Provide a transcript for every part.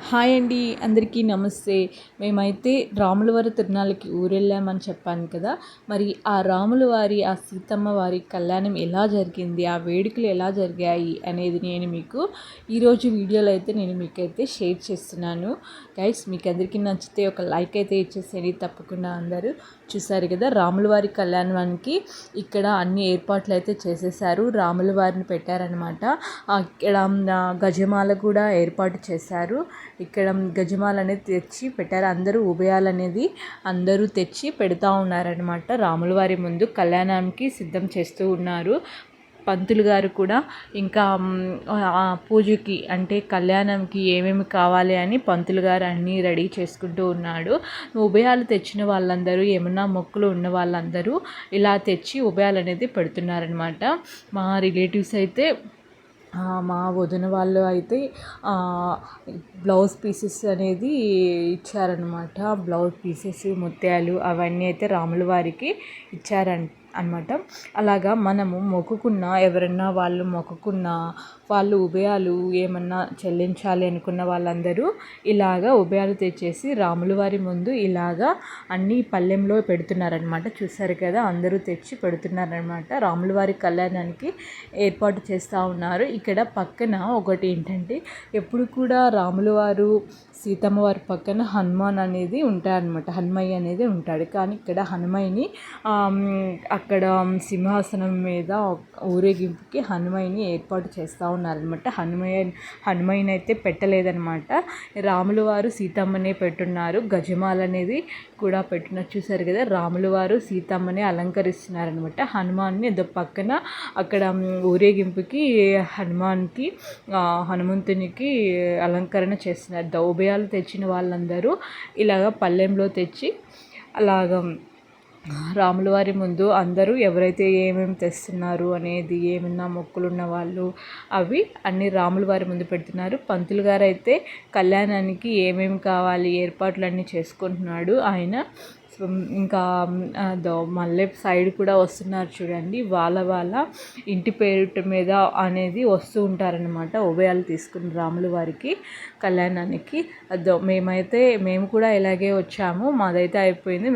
Hi అండి, అందరికీ నమస్తే. మేమైతే రాముల వారి తిరునాళ్ళకి ఊరెళ్ళామని చెప్పాను కదా. మరి ఆ రాముల వారి, ఆ సీతమ్మ వారి కళ్యాణం ఎలా జరిగింది, ఆ వేడుకలు ఎలా జరిగాయి అనేది నేను మీకు ఈరోజు వీడియోలో అయితే నేను మీకైతే షేర్ చేస్తున్నాను. గైస్, మీకు అందరికీ నచ్చితే ఒక లైక్ అయితే ఇచ్చేసేయండి తప్పకుండా. అందరూ చూసారు కదా, రాముల వారి కళ్యాణానికి ఇక్కడ అన్ని ఏర్పాట్లు అయితే చేసేసారు. రాముల వారిని పెట్టారనమాట. ఇక్కడ గజమాల కూడా ఏర్పాటు చేశారు. ఇక్కడ గజమాల అనేది తెచ్చి పెట్టారు. అందరూ ఉభయాలు అనేది అందరూ తెచ్చి పెడతా ఉన్నారనమాట. రాముల వారి ముందు కళ్యాణానికి సిద్ధం చేస్తూ ఉన్నారు. పంతులు గారు కూడా ఇంకా పూజకి అంటే కళ్యాణంకి ఏమేమి కావాలి అని పంతులు గారు అన్నీ రెడీ చేసుకుంటూ ఉన్నాడు. ఉభయాలు తెచ్చిన వాళ్ళందరూ, ఏమన్నా మొక్కులు ఉన్న వాళ్ళందరూ ఇలా తెచ్చి ఉభయాలు అనేది పెడుతున్నారనమాట. మా రిలేటివ్స్ అయితే, మా వదిన వాళ్ళు అయితే బ్లౌజ్ పీసెస్ అనేది ఇచ్చారనమాట. బ్లౌజ్ పీసెస్, ముత్యాలు అవన్నీ అయితే రాముల వారికి ఇచ్చారనమాట. అలాగా మనము మొక్కుకున్న, ఎవరన్నా వాళ్ళు మొక్కుకున్న వాళ్ళు ఉభయాలు ఏమన్నా చెల్లించాలి అనుకున్న వాళ్ళందరూ ఇలాగా ఉభయాలు తెచ్చేసి రాముల వారి ముందు ఇలాగా అన్ని పళ్ళెంలో పెడుతున్నారనమాట. చూసారు కదా, అందరూ తెచ్చి పెడుతున్నారనమాట. రాముల వారి కళ్యాణానికి ఏర్పాటు చేస్తూ ఉన్నారు. ఇక్కడ పక్కన ఒకటి ఏంటంటే, ఎప్పుడు కూడా రాముల వారు, సీతమ్మ వారి పక్కన హనుమాన్ అనేది ఉంటాడనమాట. హనుమయ్య అనేది ఉంటాడు. కానీ ఇక్కడ హనుమయ్యని అక్కడ సింహాసనం మీద ఊరేగింపుకి హనుమయ్యని ఏర్పాటు చేస్తూ ఉన్నారనమాట. హనుమయ్యని అయితే పెట్టలేదనమాట. రాముల వారు సీతమ్మనే పెట్టున్నారు. గజమాల అనేది కూడా పెట్టినారు. చూసారు కదా, రాముల వారు సీతమ్మని అలంకరిస్తున్నారనమాట. హనుమాన్ని ఏదో పక్కన అక్కడ ఊరేగింపుకి హనుమంతునికి అలంకరణ చేస్తున్నారు. దౌభయాలు తెచ్చిన వాళ్ళందరూ ఇలాగ పళ్ళెంలో తెచ్చి అలాగ రాముల వారి ముందు అందరూ ఎవరైతే ఏమేమి తెస్తున్నారు అనేది, ఏమన్నా మొక్కులు ఉన్న వాళ్ళు అవి అన్నీ రాముల వారి ముందు పెడుతున్నారు. పంతులు గారు అయితే కళ్యాణానికి ఏమేమి కావాలి ఏర్పాట్లన్నీ చేసుకుంటున్నాడు ఆయన. ఇంకా మళ్ళీ సైడ్ కూడా వస్తున్నారు చూడండి, వాళ్ళ ఇంటి పేరు మీద అనేది వస్తూ ఉంటారనమాట. ఉభయాలు తీసుకుని రాముల వారికి కళ్యాణానికి. మేము కూడా ఇలాగే వచ్చాము. మాదైతే అయిపోయింది.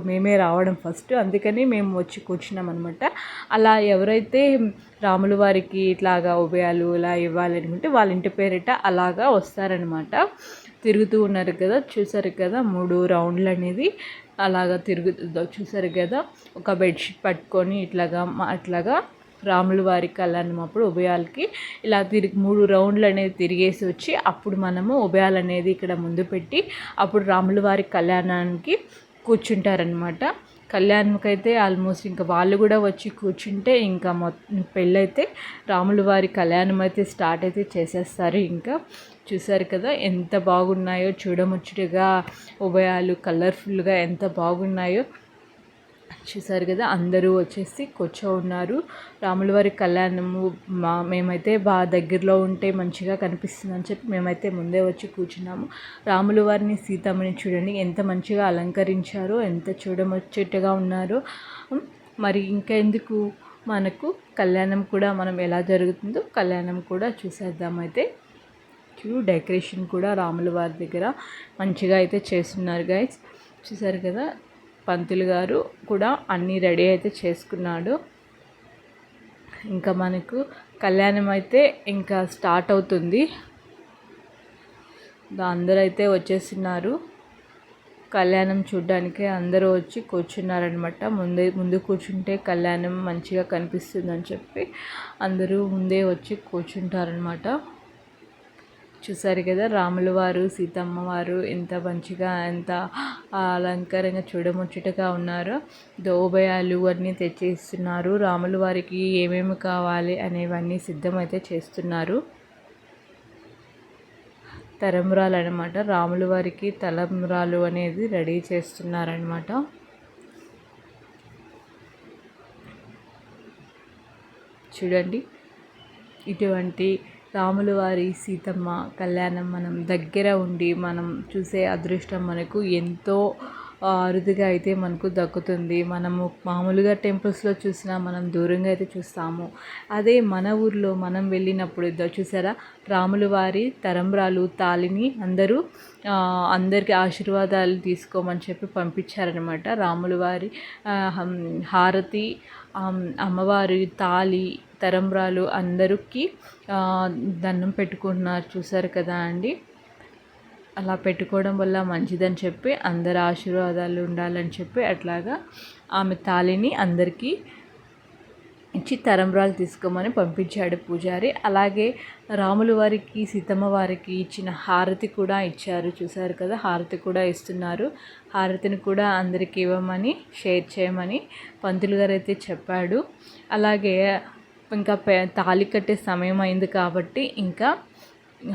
మేమే రావడం ఫస్ట్, అందుకని మేము వచ్చి కూర్చున్నాం అనమాట. అలా ఎవరైతే రాముల వారికి ఇట్లాగా ఉభయాలు ఇలా ఇవ్వాలి అనుకుంటే వాళ్ళ ఇంటి పేరిట అలాగా వస్తారనమాట. తిరుగుతూ ఉన్నారు కదా, చూసారు కదా, 3 రౌండ్లు అనేది అలాగా తిరుగుతుందో చూసారు కదా. ఒక బెడ్షీట్ పట్టుకొని అట్లాగా రాముల వారి కళ్యాణం అప్పుడు ఉభయాలకి ఇలా 3 రౌండ్లు అనేది తిరిగేసి వచ్చి అప్పుడు మనము ఉభయాలు అనేది ఇక్కడ ముందు పెట్టి అప్పుడు రాముల వారి కళ్యాణానికి కూర్చుంటారనమాట. కళ్యాణంకి అయితే ఆల్మోస్ట్ ఇంకా వాళ్ళు కూడా వచ్చి కూర్చుంటే ఇంకా పెళ్ళైతే రాముల వారి కళ్యాణం అయితే స్టార్ట్ అయితే చేసేస్తారు. ఇంకా చూసారు కదా ఎంత బాగున్నాయో, చూడముచ్చటగా ఉభయాలు కలర్ఫుల్గా ఎంత బాగున్నాయో చూసారు కదా. అందరూ వచ్చేసి ఉన్నారు. రాముల వారి కళ్యాణము మేమైతే బాగా దగ్గరలో ఉంటే మంచిగా కనిపిస్తుందని చెప్పి మేమైతే ముందే వచ్చి కూర్చున్నాము. రాముల వారిని, సీతమ్మని చూడండి ఎంత మంచిగా అలంకరించారో, ఎంత చూడముచ్చటగా ఉన్నారో. మరి ఇంకా ఎందుకు, మనకు కళ్యాణం కూడా మనం ఎలా జరుగుతుందో కళ్యాణం కూడా చూసేద్దామైతే. డెకరేషన్ కూడా రాముల వారి దగ్గర మంచిగా అయితే చేస్తున్నారు గైస్. చూసారు కదా, పంతులు గారు కూడా అన్నీ రెడీ అయితే చేసుకున్నాడు. ఇంకా మనకు కళ్యాణం అయితే ఇంకా స్టార్ట్ అవుతుంది. అందరూ అయితే వచ్చేస్తున్నారు కళ్యాణం చూడ్డానికి. అందరూ వచ్చి కూర్చున్నారనమాట. ముందు కూర్చుంటే కళ్యాణం మంచిగా కనిపిస్తుందని చెప్పి అందరూ ముందే వచ్చి కూర్చుంటారనమాట. చూసారు కదా, రాముల వారు, సీతమ్మ వారు ఎంత మంచిగా, ఎంత అలంకారంగా చూడముచ్చటగా ఉన్నారో. దోభయాలు అన్నీ తెచ్చేస్తున్నారు. రాముల వారికి ఏమేమి కావాలి అనేవన్నీ సిద్ధమైతే చేస్తున్నారు. తలంబ్రాలు అనమాట, రాముల వారికి తలంబ్రాలు అనేది రెడీ చేస్తున్నారనమాట. చూడండి, ఇటువంటి రాముల వారి, సీతమ్మ కళ్యాణం మనం దగ్గర ఉండి మనం చూసే అదృష్టం మనకు ఎంతో అరుదుగా అయితే మనకు దక్కుతుంది. మనము మామూలుగా టెంపుల్స్లో చూసినా మనం దూరంగా అయితే చూస్తాము. అదే మన ఊర్లో మనం వెళ్ళినప్పుడు చూసారా, రాముల వారి తలంబ్రాలు తాళిని అందరికీ ఆశీర్వాదాలు తీసుకోమని చెప్పి పంపించారనమాట. రాముల వారి హారతి, అమ్మవారి తాళి, తలంబ్రాలు అందరికీ దండం పెట్టుకుంటున్నారు. చూసారు కదా అండి. అలా పెట్టుకోవడం వల్ల మంచిదని చెప్పి అందరి ఆశీర్వాదాలు ఉండాలని చెప్పి అట్లాగా ఆమె తాళిని అందరికీ ఇచ్చి తలంబ్రాలు తీసుకోమని పంపించాడు పూజారి. అలాగే రాముల వారికి సీతమ్మ వారికి ఇచ్చిన హారతి కూడా ఇచ్చారు. చూసారు కదా, హారతి కూడా ఇస్తున్నారు. హారతిని కూడా అందరికీ ఇవ్వమని, షేర్ చేయమని పంతులు గారు అయితే చెప్పాడు. అలాగే ఇంకా తాళి కట్టే సమయం అయింది కాబట్టి ఇంకా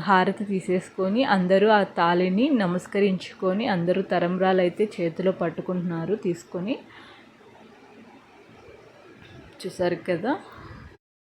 హారతి తీసేసుకొని అందరూ ఆ తాళిని నమస్కరించుకొని అందరూ తలంబ్రాలు అయితే చేతిలో పట్టుకుంటున్నారు తీసుకొని. చూసారు కదా.